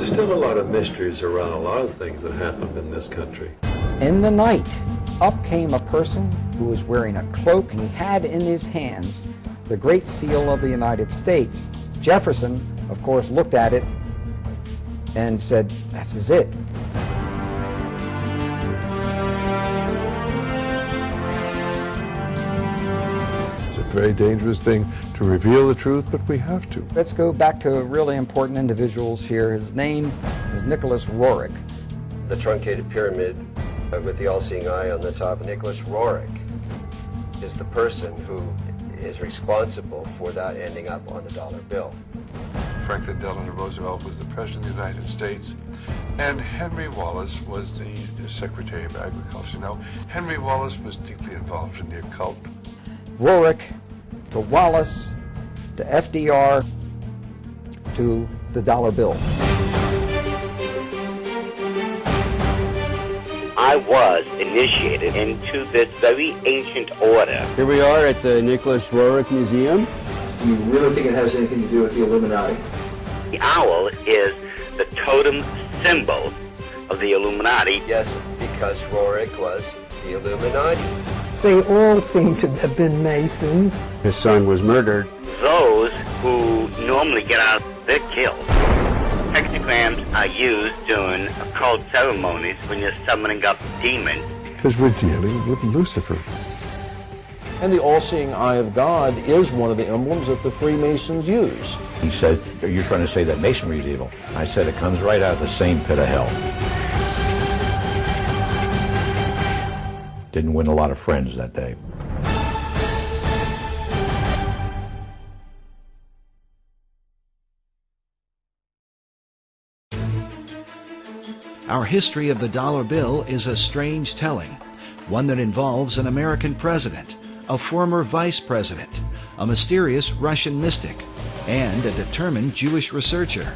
There's still a lot of mysteries around a lot of things that happened in this country. In the night, up came a person who was wearing a cloak, and he had in his hands the Great Seal of the United States. Jefferson, of course, looked at it and said, "This is it." It's a very dangerous thing to reveal the truth, but we have to. Let's go back to really important individuals here. His name is Nicholas Roerich. The truncated pyramid with the all-seeing eye on the top. Nicholas Roerich is the person who is responsible for that ending up on the dollar bill. Franklin Delano Roosevelt was the President of the United States, and Henry Wallace was the Secretary of Agriculture. Now, Henry Wallace was deeply involved in the occult. Roerich to Wallace to FDR to the dollar bill. I was initiated into this very ancient order. Here we are at the Nicholas Roerich Museum. Do you really think it has anything to do with the Illuminati? The owl is the totem symbol of the Illuminati. Yes, because Roerich was the Illuminati. They all seem to have been Masons. His son was murdered. Those who normally get out, they're killed. Hexagrams are used during occult ceremonies when you're summoning up demons. Because we're dealing with Lucifer. And the all-seeing eye of God is one of the emblems that the Freemasons use. He said, "You're trying to say that Masonry is evil." I said, "It comes right out of the same pit of hell." Didn't win a lot of friends that day. Our history of the dollar bill is a strange telling, one that involves an American president, a former vice president, a mysterious Russian mystic, and a determined Jewish researcher,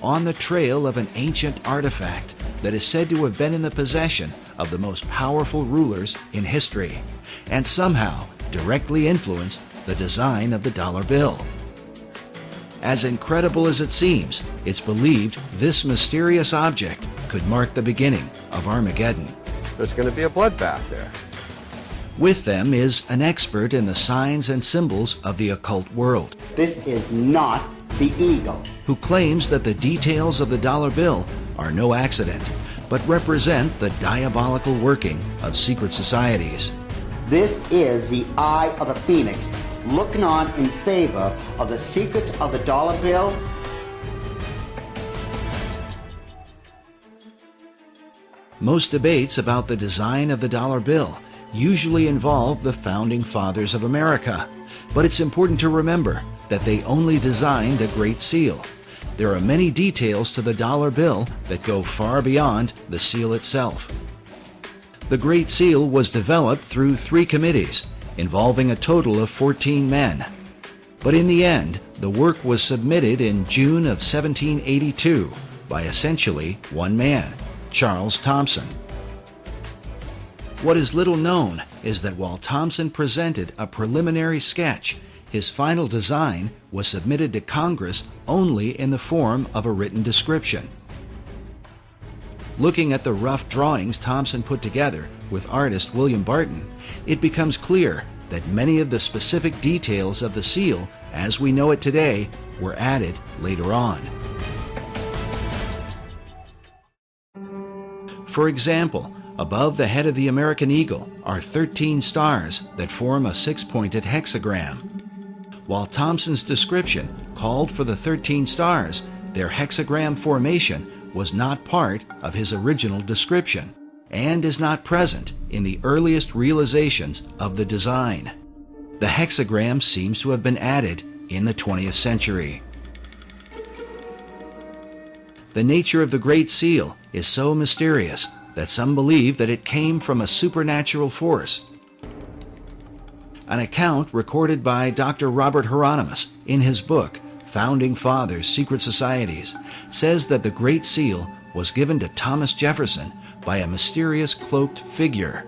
on the trail of an ancient artifact that is said to have been in the possession of the most powerful rulers in history, and somehow directly influenced the design of the dollar bill. As incredible as it seems, it's believed this mysterious object could mark the beginning of Armageddon. There's going to be a bloodbath there. With them is an expert in the signs and symbols of the occult world. This is not the eagle. Who claims that the details of the dollar bill are no accident, but represent the diabolical working of secret societies. This is the eye of a phoenix, looking on in favor of the secrets of the dollar bill. Most debates about the design of the dollar bill usually involve the founding fathers of America, but it's important to remember that they only designed a Great Seal. There are many details to the dollar bill that go far beyond the seal itself. The Great Seal was developed through 3 committees, involving a total of 14 men. But in the end, the work was submitted in June of 1782 by essentially one man, Charles Thomson. What is little known is that while Thomson presented a preliminary sketch, his final design was submitted to Congress only in the form of a written description. Looking at the rough drawings Thomson put together with artist William Barton, it becomes clear that many of the specific details of the seal, as we know it today, were added later on. For example, above the head of the American eagle are 13 stars that form a 6-pointed hexagram. While Thomson's description called for the 13 stars, their hexagram formation was not part of his original description and is not present in the earliest realizations of the design. The hexagram seems to have been added in the 20th century. The nature of the Great Seal is so mysterious that some believe that it came from a supernatural force. An account recorded by Dr. Robert Hieronymus in his book, Founding Fathers, Secret Societies, says that the Great Seal was given to Thomas Jefferson by a mysterious cloaked figure.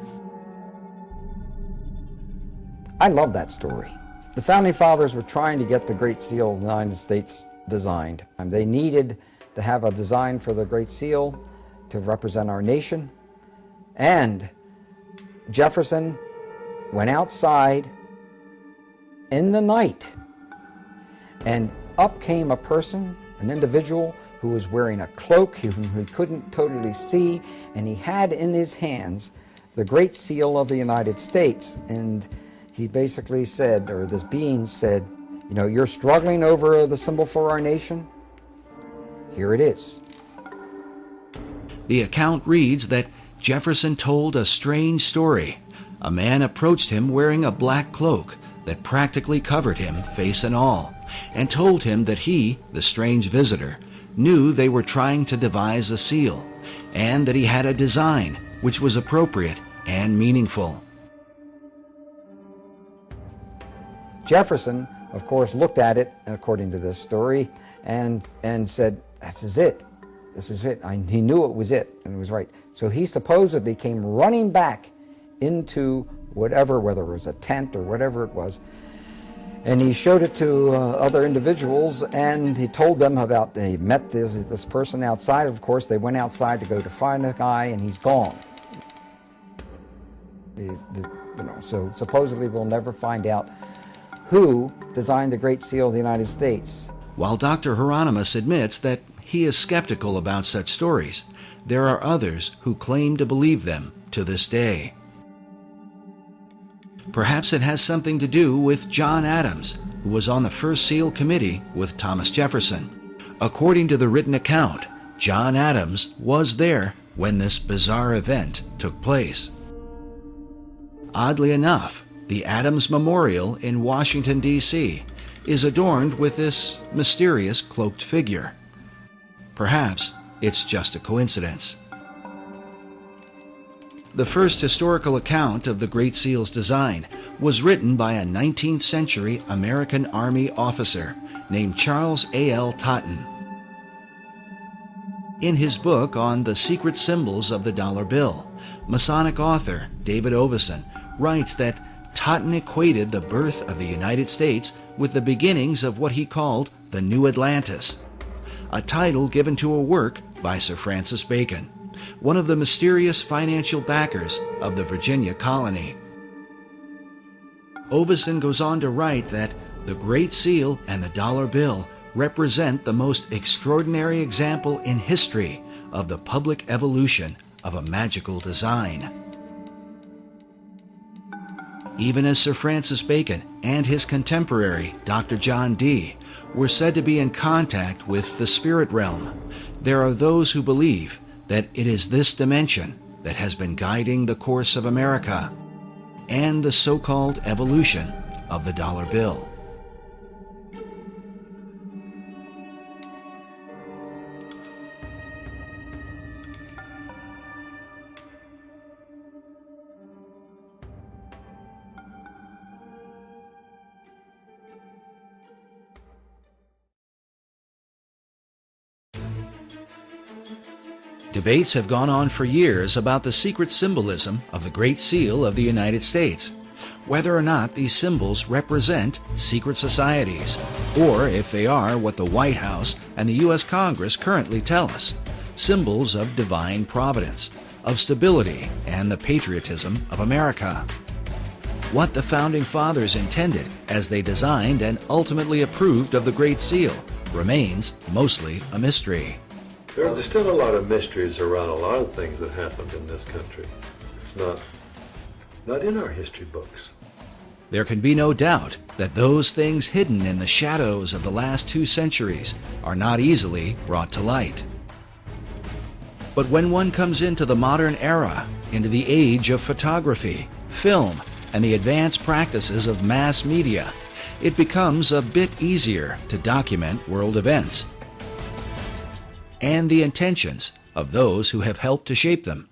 I love that story. The Founding Fathers were trying to get the Great Seal of the United States designed. They needed to have a design for the Great Seal to represent our nation. And Jefferson went outside in the night, and up came a person, an individual who was wearing a cloak whom he couldn't totally see, and he had in his hands the Great Seal of the United States. And he basically said, or this being said, you know, you're struggling over the symbol for our nation? Here it is. The account reads that Jefferson told a strange story. A man approached him wearing a black cloak that practically covered him, face and all, and told him that he, the strange visitor, knew they were trying to devise a seal, and that he had a design which was appropriate and meaningful. Jefferson, of course, looked at it, according to this story, and said, this is it. This is it. He knew it was it, and it was right. So he supposedly came running back into whatever, whether it was a tent or whatever it was, and he showed it to other individuals, and he told them about, they met this person outside. Of course, they went outside to go to find the guy, and he's gone. So supposedly we'll never find out who designed the Great Seal of the United States. While Dr. Hieronymus admits that he is skeptical about such stories, there are others who claim to believe them to this day. Perhaps it has something to do with John Adams, who was on the first seal committee with Thomas Jefferson. According to the written account, John Adams was there when this bizarre event took place. Oddly enough, the Adams Memorial in Washington, D.C. is adorned with this mysterious cloaked figure. Perhaps it's just a coincidence. The first historical account of the Great Seal's design was written by a 19th century American Army officer named Charles A.L. Totten. In his book on the secret symbols of the dollar bill, Masonic author David Ovison writes that Totten equated the birth of the United States with the beginnings of what he called the New Atlantis, a title given to a work by Sir Francis Bacon, one of the mysterious financial backers of the Virginia colony. Ovison goes on to write that the Great Seal and the dollar bill represent the most extraordinary example in history of the public evolution of a magical design. Even as Sir Francis Bacon and his contemporary, Dr. John Dee, were said to be in contact with the spirit realm, there are those who believe that it is this dimension that has been guiding the course of America and the so-called evolution of the dollar bill. Debates have gone on for years about the secret symbolism of the Great Seal of the United States, whether or not these symbols represent secret societies, or if they are what the White House and the U.S. Congress currently tell us, symbols of divine providence, of stability, and the patriotism of America. What the Founding Fathers intended as they designed and ultimately approved of the Great Seal remains mostly a mystery. There's still a lot of mysteries around a lot of things that happened in this country. It's not in our history books. There can be no doubt that those things hidden in the shadows of the last 2 centuries are not easily brought to light. But when one comes into the modern era, into the age of photography, film, and the advanced practices of mass media, it becomes a bit easier to document world events and the intentions of those who have helped to shape them.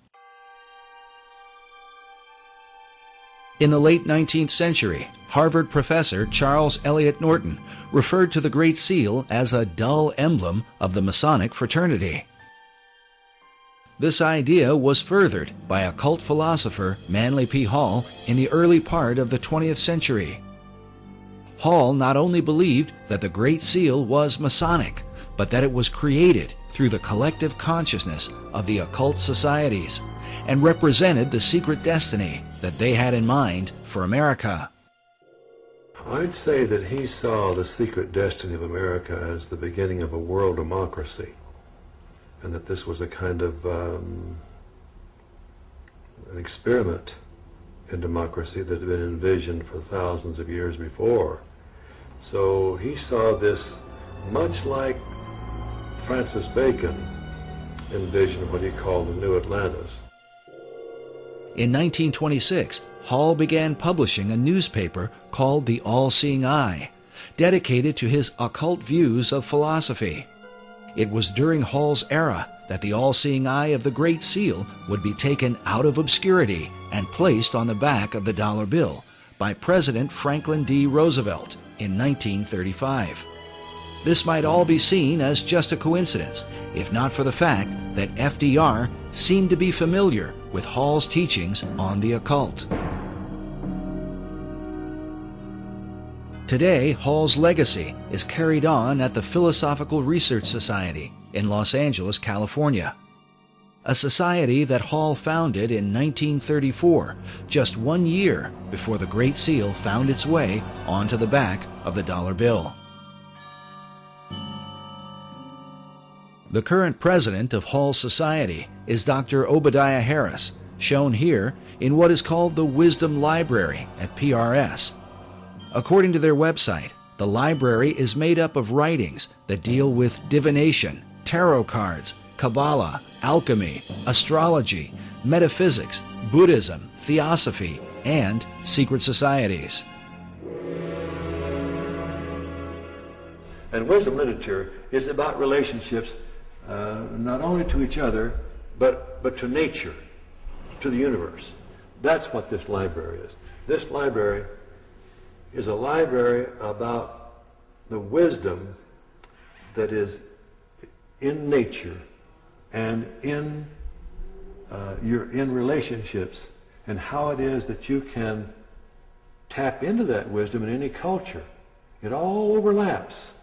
In the late 19th century, Harvard professor Charles Eliot Norton referred to the Great Seal as a dull emblem of the Masonic fraternity. This idea was furthered by occult philosopher Manly P. Hall in the early part of the 20th century. Hall not only believed that the Great Seal was Masonic, but that it was created through the collective consciousness of the occult societies and represented the secret destiny that they had in mind for America. I'd say that he saw the secret destiny of America as the beginning of a world democracy, and that this was a kind of an experiment in democracy that had been envisioned for thousands of years before. So he saw this much like Francis Bacon envisioned what he called the New Atlantis. In 1926, Hall began publishing a newspaper called The All-Seeing Eye, dedicated to his occult views of philosophy. It was during Hall's era that the All-Seeing Eye of the Great Seal would be taken out of obscurity and placed on the back of the dollar bill by President Franklin D. Roosevelt in 1935. This might all be seen as just a coincidence, if not for the fact that FDR seemed to be familiar with Hall's teachings on the occult. Today, Hall's legacy is carried on at the Philosophical Research Society in Los Angeles, California, a society that Hall founded in 1934, just 1 year before the Great Seal found its way onto the back of the dollar bill. The current president of Hall's Society is Dr. Obadiah Harris, shown here in what is called the Wisdom Library at PRS. According to their website, the library is made up of writings that deal with divination, tarot cards, Kabbalah, alchemy, astrology, metaphysics, Buddhism, theosophy, and secret societies. And wisdom literature is about relationships not only to each other, but to nature, to the universe. That's what this library is. This library is a library about the wisdom that is in nature and in relationships, and how it is that you can tap into that wisdom in any culture. It all overlaps.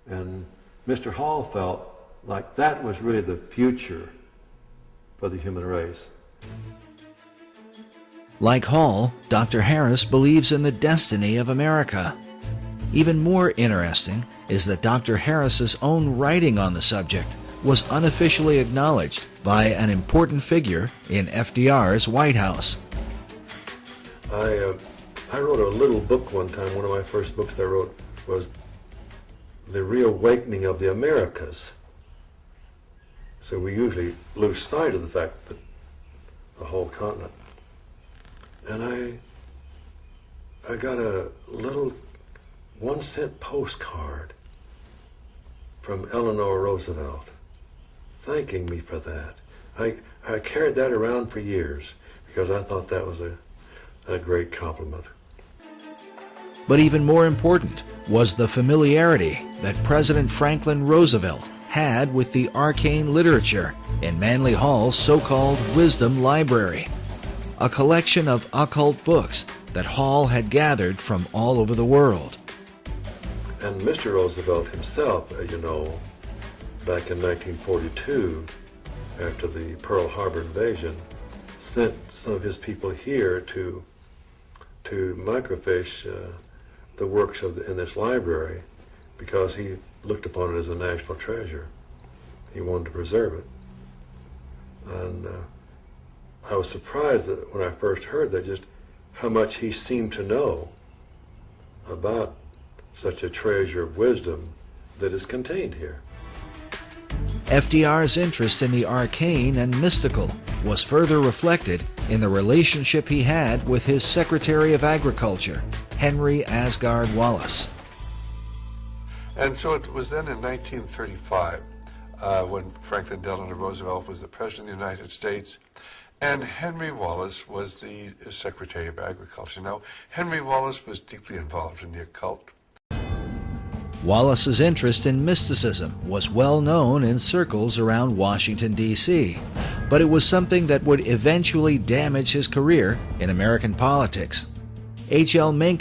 And Mr. Hall felt like that was really the future for the human race. Like Hall, Dr. Harris believes in the destiny of America. Even more interesting is that Dr. Harris's own writing on the subject was unofficially acknowledged by an important figure in FDR's White House. I wrote a little book one time. One of my first books I wrote was The Reawakening of the Americas. So we usually lose sight of the fact that the whole continent. And I got a little 1-cent postcard from Eleanor Roosevelt thanking me for that. I carried that around for years because I thought that was a great compliment. But even more important was the familiarity that President Franklin Roosevelt had with the arcane literature in Manly Hall's so-called Wisdom Library, a collection of occult books that Hall had gathered from all over the world. And Mr. Roosevelt himself, as you know, back in 1942, after the Pearl Harbor invasion, sent some of his people here to microfiche the works in this library because he looked upon it as a national treasure. He wanted to preserve it. And I was surprised that when I first heard that, just how much he seemed to know about such a treasure of wisdom that is contained here. FDR's interest in the arcane and mystical was further reflected in the relationship he had with his Secretary of Agriculture, Henry Asgard Wallace. And so it was then in 1935 when Franklin Delano Roosevelt was the President of the United States, and Henry Wallace was the Secretary of Agriculture. Now, Henry Wallace was deeply involved in the occult. Wallace's interest in mysticism was well known in circles around Washington, D.C., but it was something that would eventually damage his career in American politics. H.L. Mencken